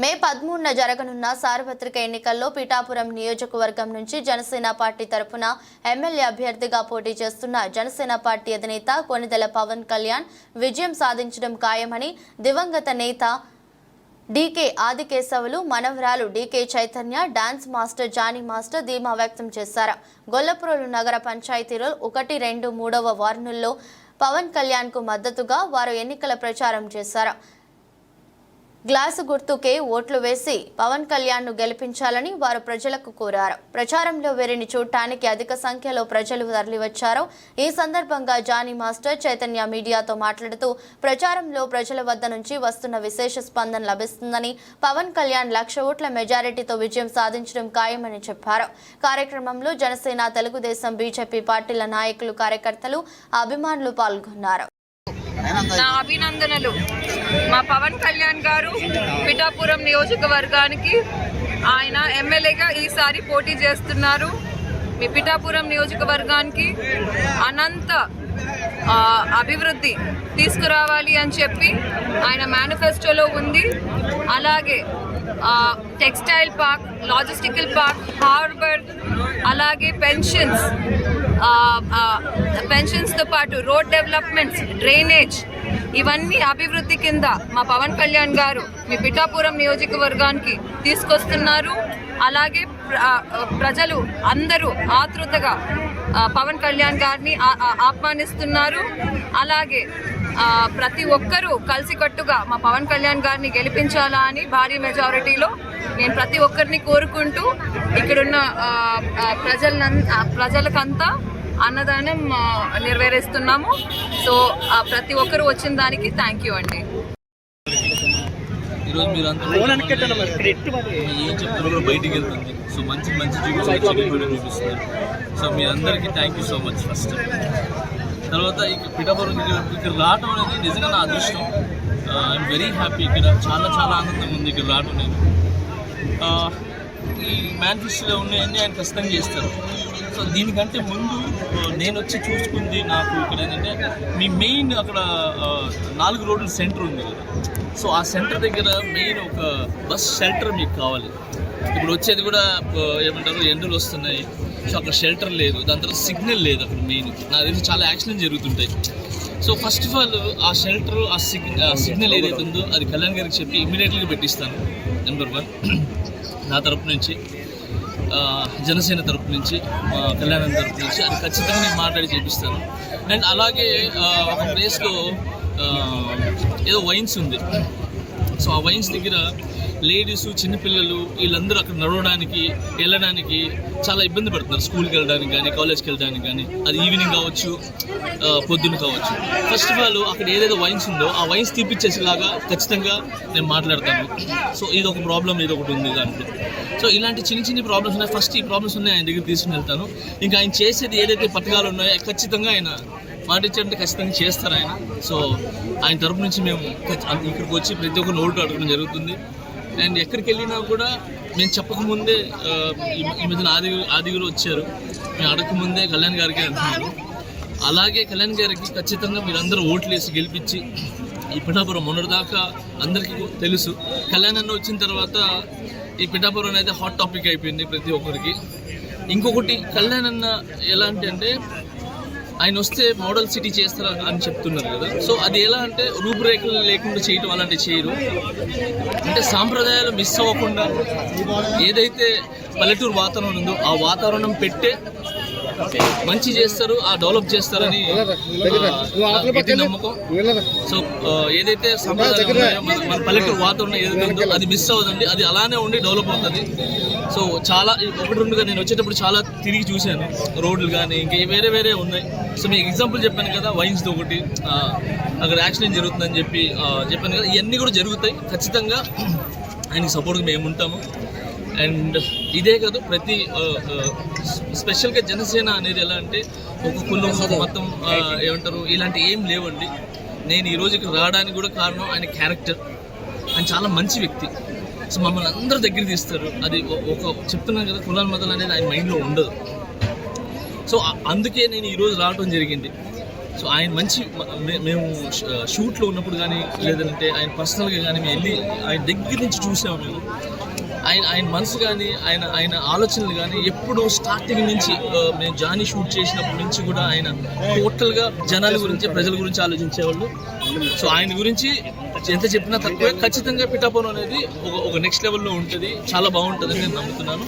మే 13న జరగనున్న సార్వత్రిక ఎన్నికల్లో పిఠాపురం నియోజకవర్గం నుంచి జనసేన పార్టీ తరపున ఎమ్మెల్యే అభ్యర్థిగా పోటీ చేస్తున్న జనసేన పార్టీ అధినేత కొణిదెల పవన్ కళ్యాణ్ విజయం సాధించడం ఖాయమని దివంగత నేత డీకే ఆదికేశవులు మనవరాలు DK Chaitanya dance master Jani master ధీమా వ్యక్తం చేశారు. గొల్లప్రోలు నగర పంచాయతీలో 1, 2, 3వ వార్డుల్లో పవన్ కళ్యాణ్ కు మద్దతుగా వారు ఎన్నికల ప్రచారం చేశారు. గ్లాసు గుర్తుకే ఓట్లు వేసి పవన్ కళ్యాణ్ ను గెలిపించాలని వారు ప్రజలకు కోరారు. ప్రచారంలో వీరిని చూడటానికి అధిక సంఖ్యలో ప్రజలు తరలివచ్చారు. ఈ సందర్భంగా జానీ మాస్టర్ చైతన్య మీడియాతో మాట్లాడుతూ ప్రచారంలో ప్రజల వద్ద నుంచి వస్తున్న విశేష స్పందన లభిస్తుందని, పవన్ కళ్యాణ్ 1,00,000 ఓట్ల మెజారిటీతో విజయం సాధించడం ఖాయమని చెప్పారు. కార్యక్రమంలో జనసేన, తెలుగుదేశం, బీజేపీ పార్టీల నాయకులు, కార్యకర్తలు, అభిమానులు పాల్గొన్నారు. నా అభినందనలు. మా పవన్ కళ్యాణ్ గారు పిఠాపురం నియోజకవర్గానికి ఆయన ఎమ్మెల్యేగా ఈసారి పోటీ చేస్తున్నారు. మీ పిఠాపురం నియోజకవర్గానికి అనంత అభివృద్ధి తీసుకురావాలి అని చెప్పి ఆయన మేనిఫెస్టోలో ఉంది. అలాగే textile park, logistical park, harbour, అలాగే పెన్షన్స్తో పాటు రోడ్ డెవలప్మెంట్స్, డ్రైనేజ్, ఇవన్నీ అభివృద్ధి కింద మా పవన్ కళ్యాణ్ గారు మీ పిఠాపురం నియోజకవర్గానికి తీసుకొస్తున్నారు. అలాగే ప్రజలు అందరూ ఆతృతగా పవన్ కళ్యాణ్ గారిని ఆహ్వానిస్తున్నారు. అలాగే ప్రతి ఒక్కరూ కలిసికట్టుగా మా పవన్ కళ్యాణ్ గారిని గెలిపించాలా అని భారీ మెజారిటీలో నేను ప్రతి ఒక్కరిని కోరుకుంటూ ఇక్కడున్న ప్రజలకంతా అన్నదానం నెరవేరుస్తున్నాము. సో ప్రతి ఒక్కరు వచ్చిన దానికి థ్యాంక్ యూ అండి. ఈరోజు మీరు ఏం చెప్తారో బయటికి వెళ్తుంది. సో మంచి చూపిస్తున్నారు. సో మీ అందరికీ thank you so much. First తర్వాత పిఠాపురం ఇక్కడ రావడం అనేది నిజంగా నా అదృష్టం. I'm very happy. ఇక్కడ చాలా ఆనందంగా ఉంది ఇక్కడ రావడం. నేను ఈ మేనిఫెస్టోలో ఉన్నాయన్నీ ఆయన ఖచ్చితంగా చేస్తారు. సో దీనికంటే ముందు నేను వచ్చి చూసుకుంది నాకు ఇక్కడ ఏంటంటే మీ మెయిన్ అక్కడ 4 రోడ్ల సెంటర్ ఉంది కదా. సో ఆ సెంటర్ దగ్గర మెయిన్ ఒక బస్ షెల్టర్ మీకు కావాలి. ఇప్పుడు వచ్చేది కూడా ఏమంటారు, ఎండలు వస్తున్నాయి. సో అక్కడ షెల్టర్ లేదు, దాని తర్వాత సిగ్నల్ లేదు. అక్కడ మెయిన్ నాకు తెలిసి చాలా యాక్సిడెంట్ జరుగుతుంటాయి. సో ఫస్ట్ ఆఫ్ ఆల్ ఆ షెల్టర్, ఆ సిగ్నల్ ఏదైతే ఉందో అది కళ్యాణ్ గారికి చెప్పి ఇమీడియట్గా పెట్టిస్తాను. నెంబర్ 1 నా తరపు నుంచి, జనసేన తరపు నుంచి, కళ్యాణం తరపు నుంచి అది ఖచ్చితంగా నేను మాట్లాడి చేపిస్తాను. అండ్ అలాగే ఒక ప్లేస్లో ఏదో వైన్స్ ఉంది. సో ఆ వైన్స్ దగ్గర లేడీసు, చిన్నపిల్లలు వీళ్ళందరూ అక్కడ నడవడానికి, వెళ్ళడానికి చాలా ఇబ్బంది పడుతున్నారు. స్కూల్కి వెళ్ళడానికి కానీ, కాలేజ్కి వెళ్ళడానికి కానీ, అది ఈవినింగ్ కావచ్చు, పొద్దున్న కావచ్చు. ఫస్ట్ ఆఫ్ ఆల్ అక్కడ ఏదైతే వైన్స్ ఉందో ఆ వైన్స్ తీపిచ్చేసేలాగా ఖచ్చితంగా నేను మాట్లాడతాను. సో ఇది ఒక ప్రాబ్లం, ఇది ఒకటి ఉంది దాంట్లో. సో ఇలాంటి చిన్న ప్రాబ్లమ్స్ ఉన్నాయి. ఫస్ట్ ఈ ప్రాబ్లమ్స్ ఉన్నాయి ఆయన దగ్గర తీసుకుని వెళ్తాను. ఇంకా ఆయన చేసేది ఏదైతే పథకాలు ఉన్నాయో ఖచ్చితంగా ఆయన మాట ఇచ్చారంటే ఖచ్చితంగా చేస్తారు ఆయన. సో ఆయన తరపు నుంచి మేము ఇక్కడికి వచ్చి ప్రతి ఒక్క నోటు అడగడం జరుగుతుంది. అండ్ ఎక్కడికి వెళ్ళినా కూడా మేము చెప్పకముందే ఈ మధ్యన ఆదిగురు వచ్చారు, మేము అడగకముందే కళ్యాణ్ గారికి అంటున్నారు. అలాగే కళ్యాణ్ గారికి ఖచ్చితంగా మీరందరూ ఓట్లు వేసి గెలిపించి, ఈ పిఠాపురం మొన్నటిదాకా అందరికీ తెలుసు. కళ్యాణ్ అన్న వచ్చిన తర్వాత ఈ పిఠాపురం అనేది హాట్ టాపిక్ అయిపోయింది ప్రతి ఒక్కరికి. ఇంకొకటి కళ్యాణ్ అన్న ఎలాంటి అంటే ఆయన వస్తే మోడల్ సిటీ చేస్తారు అని చెప్తున్నారు కదా. సో అది ఎలా అంటే రూపురేఖలు లేకుండా చేయటం అలాంటివి చేయరు. అంటే సాంప్రదాయాలు మిస్ అవ్వకుండా ఏదైతే పల్లెటూరు వాతావరణం ఉందో ఆ వాతావరణం పెట్టే మంచి చేస్తారు, ఆ డెవలప్ చేస్తారని గట్టి నమ్మకం. సో ఏదైతే సంప్రదాయాలు ఉన్నాయో మన పల్లెటూరు వాతావరణం ఏదైతే ఉందో అది మిస్ అవ్వదండి, అది అలానే ఉండి డెవలప్ అవుతుంది. సో చాలా 1-2గా నేను వచ్చేటప్పుడు చాలా తిరిగి చూశాను రోడ్లు కానీ, ఇంకా వేరే ఉన్నాయి. సో మీకు ఎగ్జాంపుల్ చెప్పాను కదా, వైన్స్తో ఒకటి అక్కడ యాక్సిడెంట్ జరుగుతుందని చెప్పాను కదా. ఇవన్నీ కూడా జరుగుతాయి. ఖచ్చితంగా ఆయనకి సపోర్ట్గా మేము ఉంటాము. అండ్ ఇదే కాదు, ప్రతి స్పెషల్గా జనసేన అనేది ఎలా అంటే ఒక కులం మొత్తం ఏమంటారు ఇలాంటి ఏం లేవండి. నేను ఈరోజు ఇక్కడ రావడానికి కూడా కారణం ఆయన క్యారెక్టర్. ఆయన చాలా మంచి వ్యక్తి. సో మమ్మల్ని అందరూ దగ్గర తీస్తారు. అది ఒక చెప్తున్నాను కదా, కులాల మతాలు అనేది ఆయన మైండ్లో ఉండదు. సో అందుకే నేను ఈరోజు రావడం జరిగింది. సో ఆయన మంచి మేము షూట్లో ఉన్నప్పుడు కానీ లేదంటే ఆయన పర్సనల్గా కానీ మేము వెళ్ళి ఆయన దగ్గర నుంచి చూసాము మేము. ఆయన మనసు కానీ ఆయన ఆలోచనలు కానీ ఎప్పుడు స్టార్టింగ్ నుంచి మేము జానీ షూట్ చేసినప్పటి నుంచి కూడా ఆయన టోటల్గా జనాల గురించి ప్రజల గురించి ఆలోచించేవాళ్ళు. సో ఆయన గురించి ఎంత చెప్పినా తక్కువే. ఖచ్చితంగా పిఠాపురం అనేది ఒక నెక్స్ట్ లెవెల్లో ఉంటుంది, చాలా బాగుంటుందని నేను నమ్ముతున్నాను.